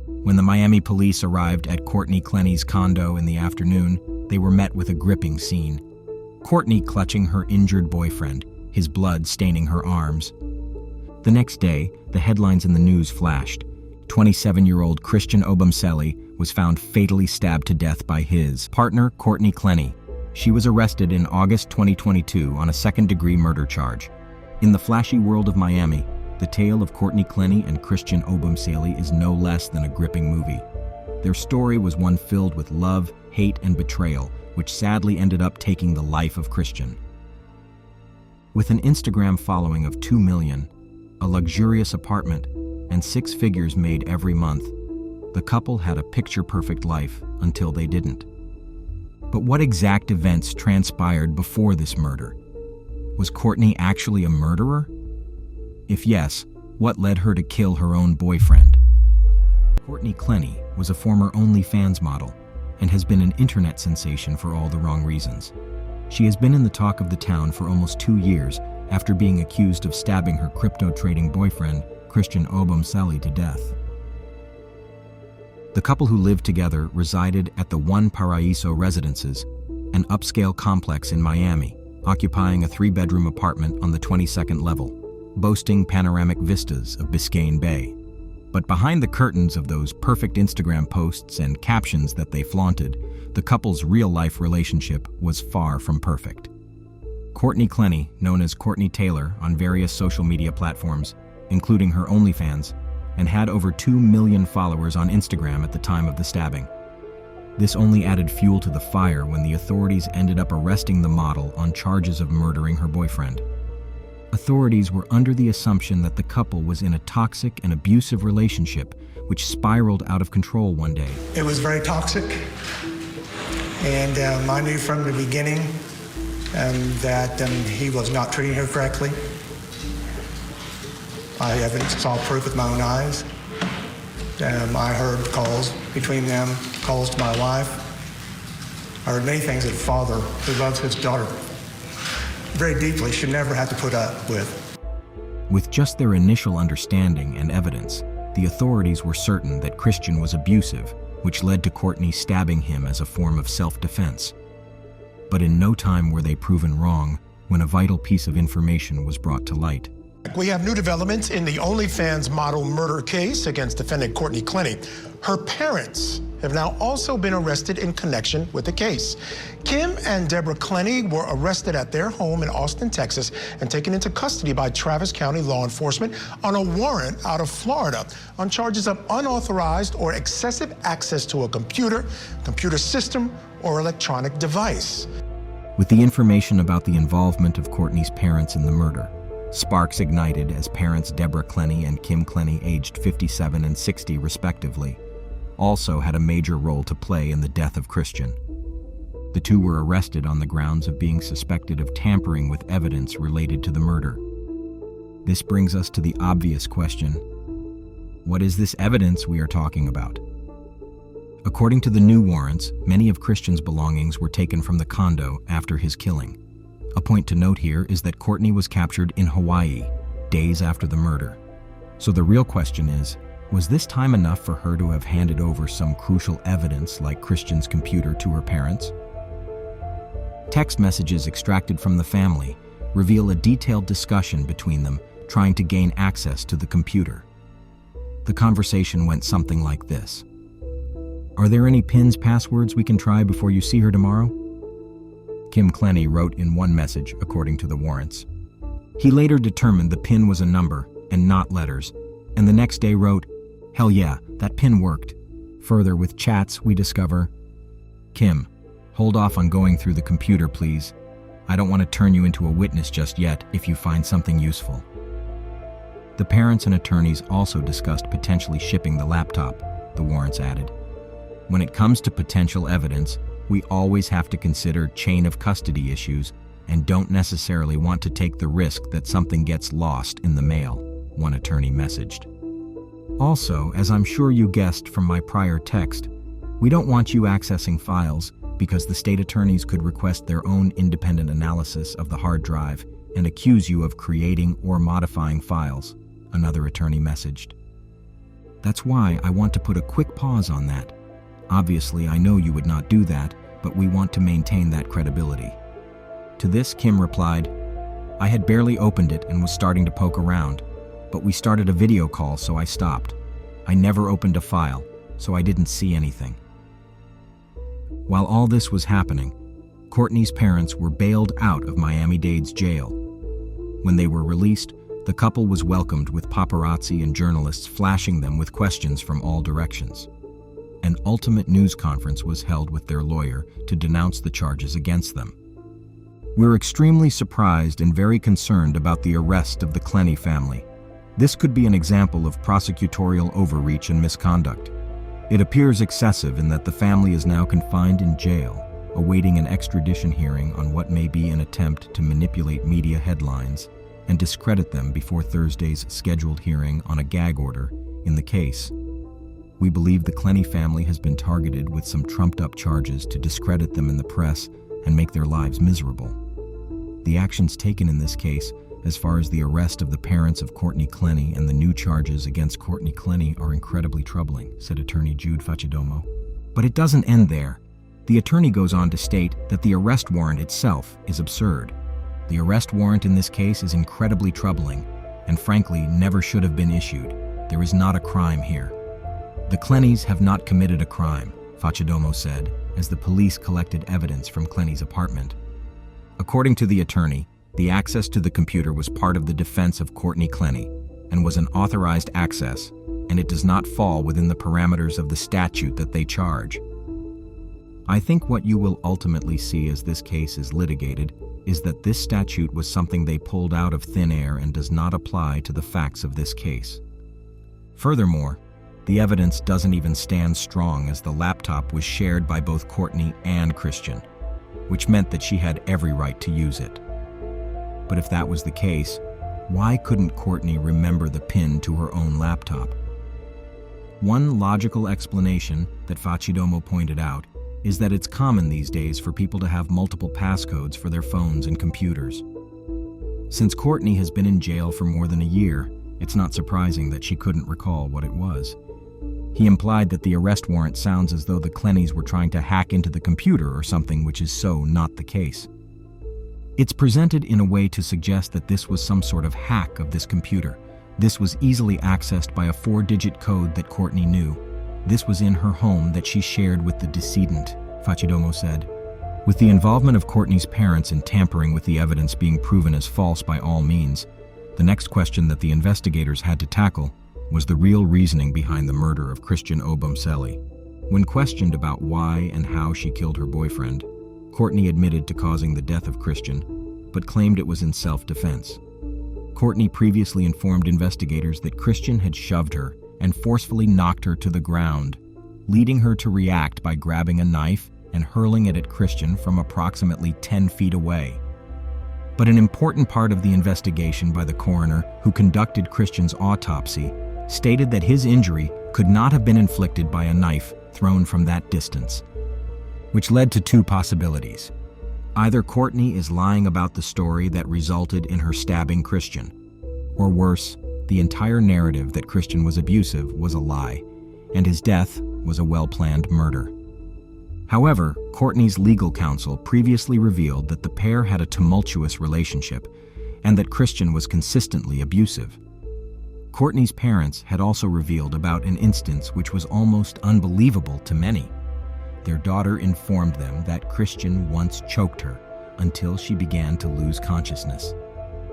When the Miami police arrived at Courtney Clenney's condo in the afternoon, they were met with a gripping scene. Courtney clutching her injured boyfriend, his blood staining her arms. The next day, the headlines in the news flashed. 27-year-old Christian Obumseli was found fatally stabbed to death by his partner, Courtney Clenney. She was arrested in August 2022 on a second-degree murder charge. In the flashy world of Miami, the tale of Courtney Clenney and Christian Obumseli is no less than a gripping movie. Their story was one filled with love, hate, and betrayal, which sadly ended up taking the life of Christian. With an Instagram following of 2 million, a luxurious apartment, and 6 figures made every month, the couple had a picture-perfect life until they didn't. But what exact events transpired before this murder? Was Courtney actually a murderer? If yes, what led her to kill her own boyfriend? Courtney Clenney was a former OnlyFans model and has been an internet sensation for all the wrong reasons. She has been in the talk of the town for almost 2 years after being accused of stabbing her crypto-trading boyfriend, Christian Obumseli, to death. The couple who lived together resided at the One Paraíso Residences, an upscale complex in Miami, occupying a 3-bedroom apartment on the 22nd level, boasting panoramic vistas of Biscayne Bay. But behind the curtains of those perfect Instagram posts and captions that they flaunted, the couple's real-life relationship was far from perfect. Courtney Clenney, known as Courtney Taylor on various social media platforms, including her OnlyFans, and had over 2 million followers on Instagram at the time of the stabbing. This only added fuel to the fire when the authorities ended up arresting the model on charges of murdering her boyfriend. Authorities were under the assumption that the couple was in a toxic and abusive relationship, which spiraled out of control one day. It was very toxic, and I knew from the beginning that he was not treating her correctly. I saw proof with my own eyes. I heard calls between them, calls to my wife. I heard many things that a father who loves his daughter very deeply should never have to put up with. With just their initial understanding and evidence, the authorities were certain that Christian was abusive, which led to Courtney stabbing him as a form of self-defense. But in no time were they proven wrong when a vital piece of information was brought to light. We have new developments in the OnlyFans model murder case against defendant Courtney Clenney. Her parents have now also been arrested in connection with the case. Kim and Deborah Clenney were arrested at their home in Austin, Texas, and taken into custody by Travis County law enforcement on a warrant out of Florida on charges of unauthorized or excessive access to a computer system, or electronic device. With the information about the involvement of Courtney's parents in the murder, sparks ignited as parents Deborah Clenney and Kim Clenney, aged 57 and 60 respectively, also had a major role to play in the death of Christian. The two were arrested on the grounds of being suspected of tampering with evidence related to the murder. This brings us to the obvious question: what is this evidence we are talking about? According to the new warrants, many of Christian's belongings were taken from the condo after his killing. A point to note here is that Courtney was captured in Hawaii, days after the murder. So the real question is, was this time enough for her to have handed over some crucial evidence like Christian's computer to her parents? Text messages extracted from the family reveal a detailed discussion between them trying to gain access to the computer. The conversation went something like this: "Are there any passwords we can try before you see her tomorrow?" Kim Clenney wrote in one message, according to the warrants. He later determined the PIN was a number and not letters, and the next day wrote, "Hell yeah, that PIN worked." Further, with chats, we discover, "Kim, hold off on going through the computer, please. I don't want to turn you into a witness just yet if you find something useful." The parents and attorneys also discussed potentially shipping the laptop, the warrants added. When it comes to potential evidence, we always have to consider chain of custody issues and don't necessarily want to take the risk that something gets lost in the mail, one attorney messaged. Also, as I'm sure you guessed from my prior text, we don't want you accessing files because the state attorneys could request their own independent analysis of the hard drive and accuse you of creating or modifying files, another attorney messaged. That's why I want to put a quick pause on that. Obviously, I know you would not do that, but we want to maintain that credibility." To this, Kim replied, "I had barely opened it and was starting to poke around, but we started a video call, so I stopped. I never opened a file, so I didn't see anything." While all this was happening, Courtney's parents were bailed out of Miami-Dade's jail. When they were released, the couple was welcomed with paparazzi and journalists flashing them with questions from all directions. An ultimate news conference was held with their lawyer to denounce the charges against them. We're extremely surprised and very concerned about the arrest of the Clenney family. This could be an example of prosecutorial overreach and misconduct. It appears excessive in that the family is now confined in jail, awaiting an extradition hearing on what may be an attempt to manipulate media headlines and discredit them before Thursday's scheduled hearing on a gag order in the case. We believe the Clenney family has been targeted with some trumped-up charges to discredit them in the press and make their lives miserable. The actions taken in this case, as far as the arrest of the parents of Courtney Clenney and the new charges against Courtney Clenney, are incredibly troubling, said attorney Jude Facidomo. But it doesn't end there. The attorney goes on to state that the arrest warrant itself is absurd. The arrest warrant in this case is incredibly troubling and frankly never should have been issued. There is not a crime here. The Clenneys have not committed a crime, Facidomo said, as the police collected evidence from Clenney's apartment. According to the attorney, the access to the computer was part of the defense of Courtney Clenney and was an authorized access, and it does not fall within the parameters of the statute that they charge. I think what you will ultimately see as this case is litigated is that this statute was something they pulled out of thin air and does not apply to the facts of this case. Furthermore, the evidence doesn't even stand strong as the laptop was shared by both Courtney and Christian, which meant that she had every right to use it. But if that was the case, why couldn't Courtney remember the PIN to her own laptop? One logical explanation that Facidomo pointed out is that it's common these days for people to have multiple passcodes for their phones and computers. Since Courtney has been in jail for more than a year, it's not surprising that she couldn't recall what it was. He implied that the arrest warrant sounds as though the Clenneys were trying to hack into the computer or something, which is so not the case. It's presented in a way to suggest that this was some sort of hack of this computer. This was easily accessed by a 4-digit code that Courtney knew. This was in her home that she shared with the decedent, Facidomo said. With the involvement of Courtney's parents in tampering with the evidence being proven as false by all means, the next question that the investigators had to tackle was the real reasoning behind the murder of Christian Obumseli. When questioned about why and how she killed her boyfriend, Courtney admitted to causing the death of Christian, but claimed it was in self-defense. Courtney previously informed investigators that Christian had shoved her and forcefully knocked her to the ground, leading her to react by grabbing a knife and hurling it at Christian from approximately 10 feet away. But an important part of the investigation by the coroner who conducted Christian's autopsy stated that his injury could not have been inflicted by a knife thrown from that distance, which led to two possibilities. Either Courtney is lying about the story that resulted in her stabbing Christian, or worse, the entire narrative that Christian was abusive was a lie, and his death was a well-planned murder. However, Courtney's legal counsel previously revealed that the pair had a tumultuous relationship and that Christian was consistently abusive. Courtney's parents had also revealed about an instance which was almost unbelievable to many. Their daughter informed them that Christian once choked her until she began to lose consciousness,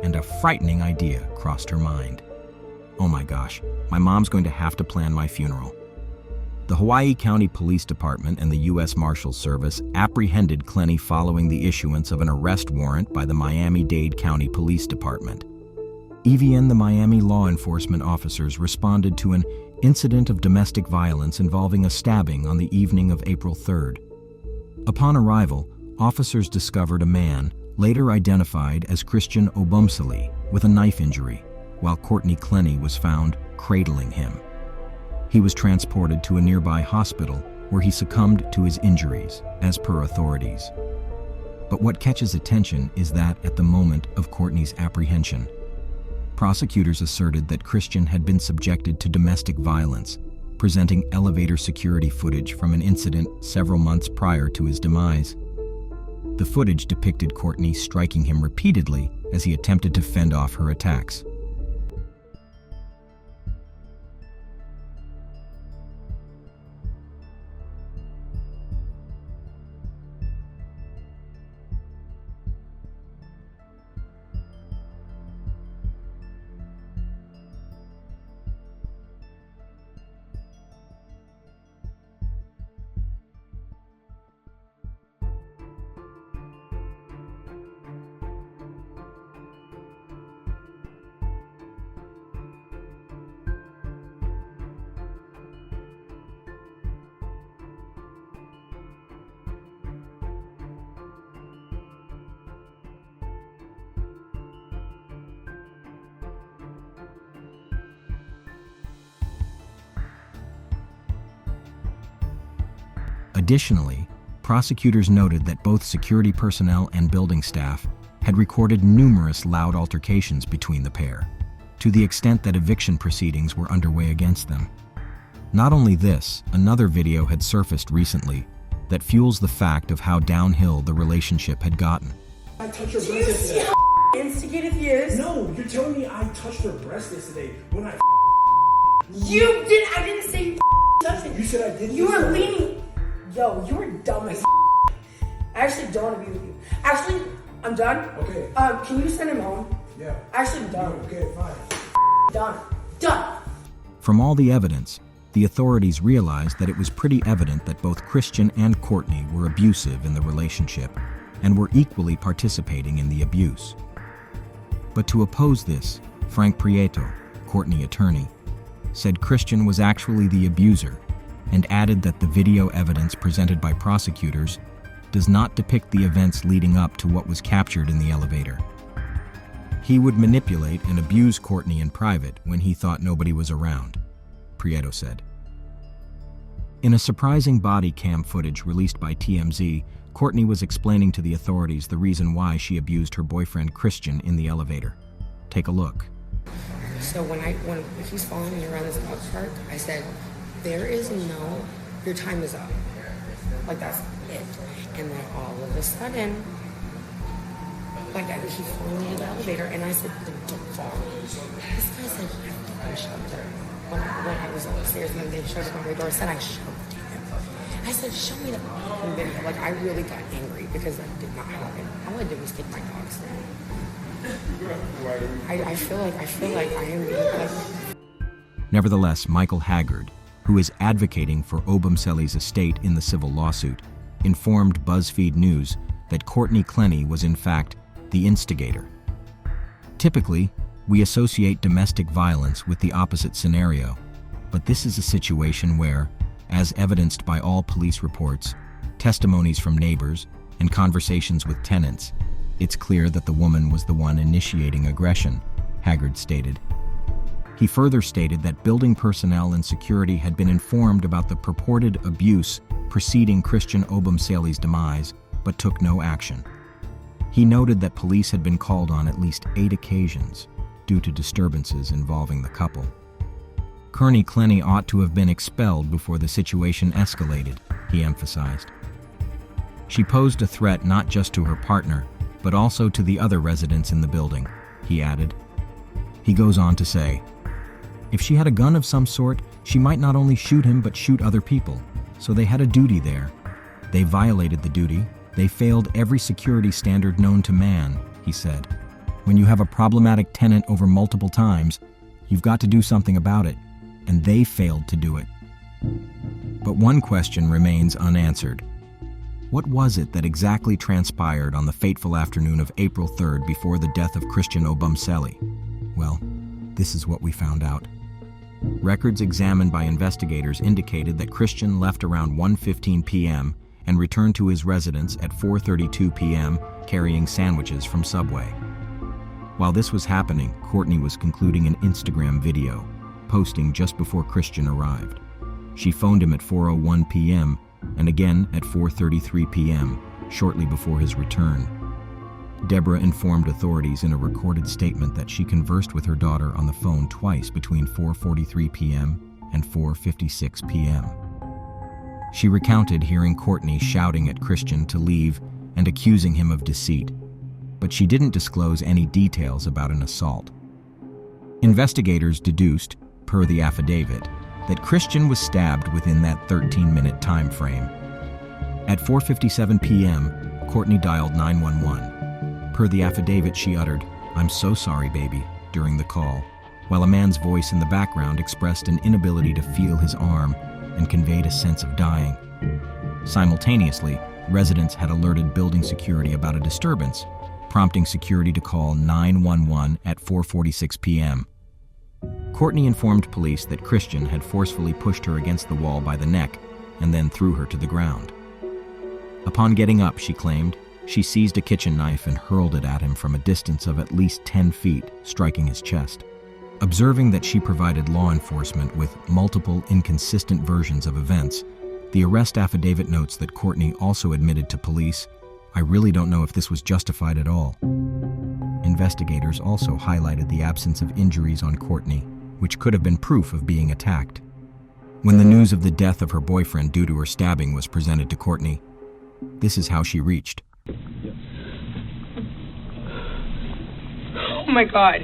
and a frightening idea crossed her mind. Oh my gosh, my mom's going to have to plan my funeral. The Hawaii County Police Department and the U.S. Marshals Service apprehended Clenney following the issuance of an arrest warrant by the Miami-Dade County Police Department. EVN, the Miami law enforcement officers, responded to an incident of domestic violence involving a stabbing on the evening of April 3rd. Upon arrival, officers discovered a man, later identified as Christian Obumseli, with a knife injury, while Courtney Clenney was found cradling him. He was transported to a nearby hospital where he succumbed to his injuries, as per authorities. But what catches attention is that at the moment of Courtney's apprehension, prosecutors asserted that Christian had been subjected to domestic violence presenting elevator security footage from an incident several months prior to his demise. The footage depicted Courtney striking him repeatedly as he attempted to fend off her attacks. Additionally, prosecutors noted that both security personnel and building staff had recorded numerous loud altercations between the pair, to the extent that eviction proceedings were underway against them. Not only this, another video had surfaced recently that fuels the fact of how downhill the relationship had gotten. I touched her breast Do you see yesterday. how instigative he is? No, you're telling me I touched her breast yesterday when I You did. I didn't say you touched it. You said I did. You were leaning. Yo, you were dumb as I actually don't want to be with you. Actually, I'm done. Okay. Can you send him home? Yeah. Actually, I'm done. Okay, fine. Done. Done. From all the evidence, the authorities realized that it was pretty evident that both Christian and Courtney were abusive in the relationship and were equally participating in the abuse. But to oppose this, Frank Prieto, Courtney attorney, said Christian was actually the abuser and added that the video evidence presented by prosecutors does not depict the events leading up to what was captured in the elevator. He would manipulate and abuse Courtney in private when he thought nobody was around, Prieto said. In a surprising body cam footage released by TMZ, Courtney was explaining to the authorities the reason why she abused her boyfriend Christian in the elevator. Take a look. So when he's following me around this dog park, I said, there is no, your time is up. Like, that's it. And then all of a sudden, like, he's following me to the elevator, and I said, don't follow me. This guy said, I shoved her. When I was upstairs and they showed up on my door, I said, I shoved him. I said, show me the fucking video. Like, I really got angry because that did not happen. All I did was take my dogs there. I feel like I am being like... Nevertheless, Michael Haggard, who is advocating for Obumseli's estate in the civil lawsuit, informed BuzzFeed News that Courtney Clenney was in fact the instigator. Typically, we associate domestic violence with the opposite scenario, but this is a situation where, as evidenced by all police reports, testimonies from neighbors, and conversations with tenants, it's clear that the woman was the one initiating aggression, Haggard stated. He further stated that building personnel and security had been informed about the purported abuse preceding Christian Obumseli's demise, but took no action. He noted that police had been called on at least 8 occasions due to disturbances involving the couple. Courtney Clenney ought to have been expelled before the situation escalated, he emphasized. She posed a threat not just to her partner, but also to the other residents in the building, he added. He goes on to say, if she had a gun of some sort, she might not only shoot him but shoot other people. So they had a duty there. They violated the duty. They failed every security standard known to man, he said. When you have a problematic tenant over multiple times, you've got to do something about it, and they failed to do it. But one question remains unanswered. What was it that exactly transpired on the fateful afternoon of April 3rd before the death of Christian Obumseli? Well, this is what we found out. Records examined by investigators indicated that Christian left around 1:15 p.m. and returned to his residence at 4:32 p.m. carrying sandwiches from Subway. While this was happening, Courtney was concluding an Instagram video, posting just before Christian arrived. She phoned him at 4:01 p.m. and again at 4:33 p.m., shortly before his return. Deborah informed authorities in a recorded statement that she conversed with her daughter on the phone twice between 4:43 p.m. and 4:56 p.m. She recounted hearing Courtney shouting at Christian to leave and accusing him of deceit, but she didn't disclose any details about an assault. Investigators deduced, per the affidavit, that Christian was stabbed within that 13-minute time frame. At 4:57 p.m., Courtney dialed 911. Per the affidavit, she uttered, "I'm so sorry, baby," during the call, while a man's voice in the background expressed an inability to feel his arm and conveyed a sense of dying. Simultaneously, residents had alerted building security about a disturbance, prompting security to call 911 at 4:46 p.m. Courtney informed police that Christian had forcefully pushed her against the wall by the neck and then threw her to the ground. Upon getting up, she claimed, she seized a kitchen knife and hurled it at him from a distance of at least 10 feet, striking his chest. Observing that she provided law enforcement with multiple inconsistent versions of events, the arrest affidavit notes that Courtney also admitted to police, "I really don't know if this was justified at all." Investigators also highlighted the absence of injuries on Courtney, which could have been proof of being attacked. When the news of the death of her boyfriend due to her stabbing was presented to Courtney, this is how she reached. Oh my God.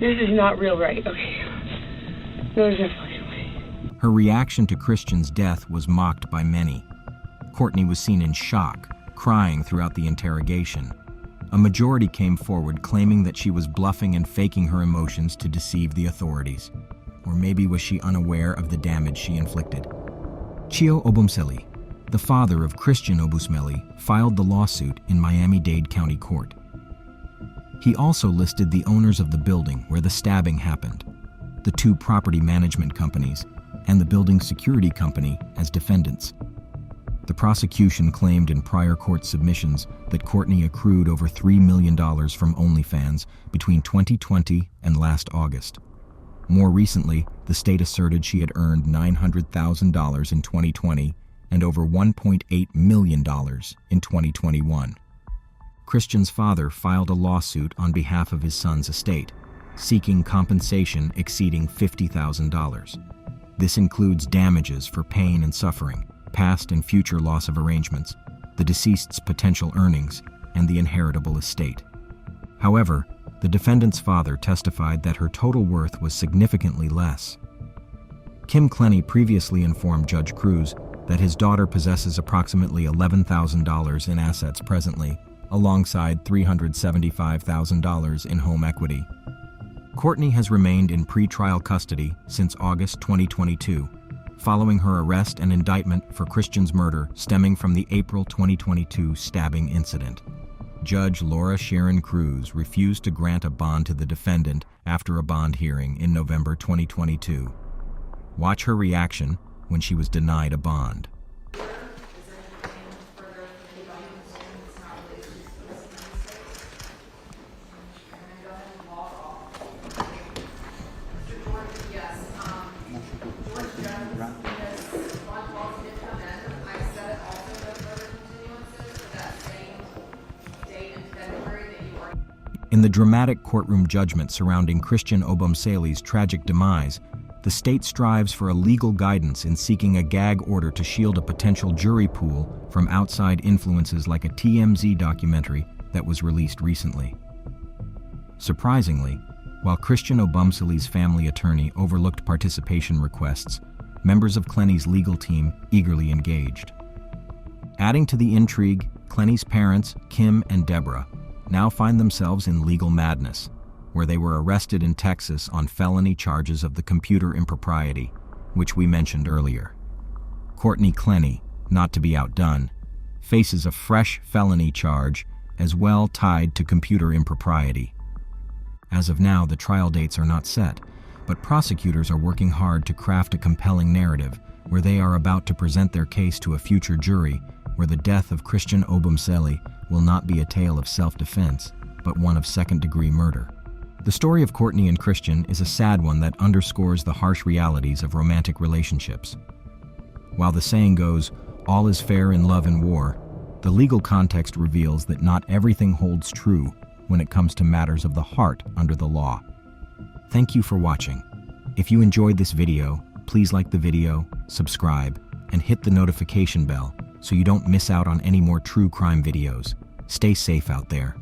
This is not real, right? Okay. No, there's no fucking way. Her reaction to Christian's death was mocked by many. Courtney was seen in shock, crying throughout the interrogation. A majority came forward claiming that she was bluffing and faking her emotions to deceive the authorities. Or maybe was she unaware of the damage she inflicted? Chio Obumseli, the father of Christian Obumseli, filed the lawsuit in Miami-Dade County Court. He also listed the owners of the building where the stabbing happened, the two property management companies, and the building security company as defendants. The prosecution claimed in prior court submissions that Courtney accrued over $3 million from OnlyFans between 2020 and last August. More recently, the state asserted she had earned $900,000 in 2020 and over $1.8 million in 2021. Christian's father filed a lawsuit on behalf of his son's estate, seeking compensation exceeding $50,000. This includes damages for pain and suffering, past and future loss of arrangements, the deceased's potential earnings, and the inheritable estate. However, the defendant's father testified that her total worth was significantly less. Clenney previously informed Judge Cruz that his daughter possesses approximately $11,000 in assets presently, alongside $375,000 in home equity. Courtney has remained in pretrial custody since August 2022, following her arrest and indictment for Christian's murder stemming from the April 2022 stabbing incident. Judge Laura Sharon Cruz refused to grant a bond to the defendant after a bond hearing in November 2022. Watch her reaction when she was denied a bond. In the dramatic courtroom judgment surrounding Christian Obumseli's tragic demise, the state strives for a legal guidance in seeking a gag order to shield a potential jury pool from outside influences like a TMZ documentary that was released recently. Surprisingly, while Christian Obumseli's family attorney overlooked participation requests, members of Clenney's legal team eagerly engaged. Adding to the intrigue, Clenney's parents, Kim and Deborah, now find themselves in legal madness, where they were arrested in Texas on felony charges of the computer impropriety, which we mentioned earlier. Courtney Clenney, not to be outdone, faces a fresh felony charge as well tied to computer impropriety. As of now, the trial dates are not set, but prosecutors are working hard to craft a compelling narrative where they are about to present their case to a future jury where the death of Christian Obumseli will not be a tale of self-defense, but one of second-degree murder. The story of Courtney and Christian is a sad one that underscores the harsh realities of romantic relationships. While the saying goes, all is fair in love and war, the legal context reveals that not everything holds true when it comes to matters of the heart under the law. Thank you for watching. If you enjoyed this video, please like the video, subscribe, and hit the notification bell so you don't miss out on any more true crime videos. Stay safe out there.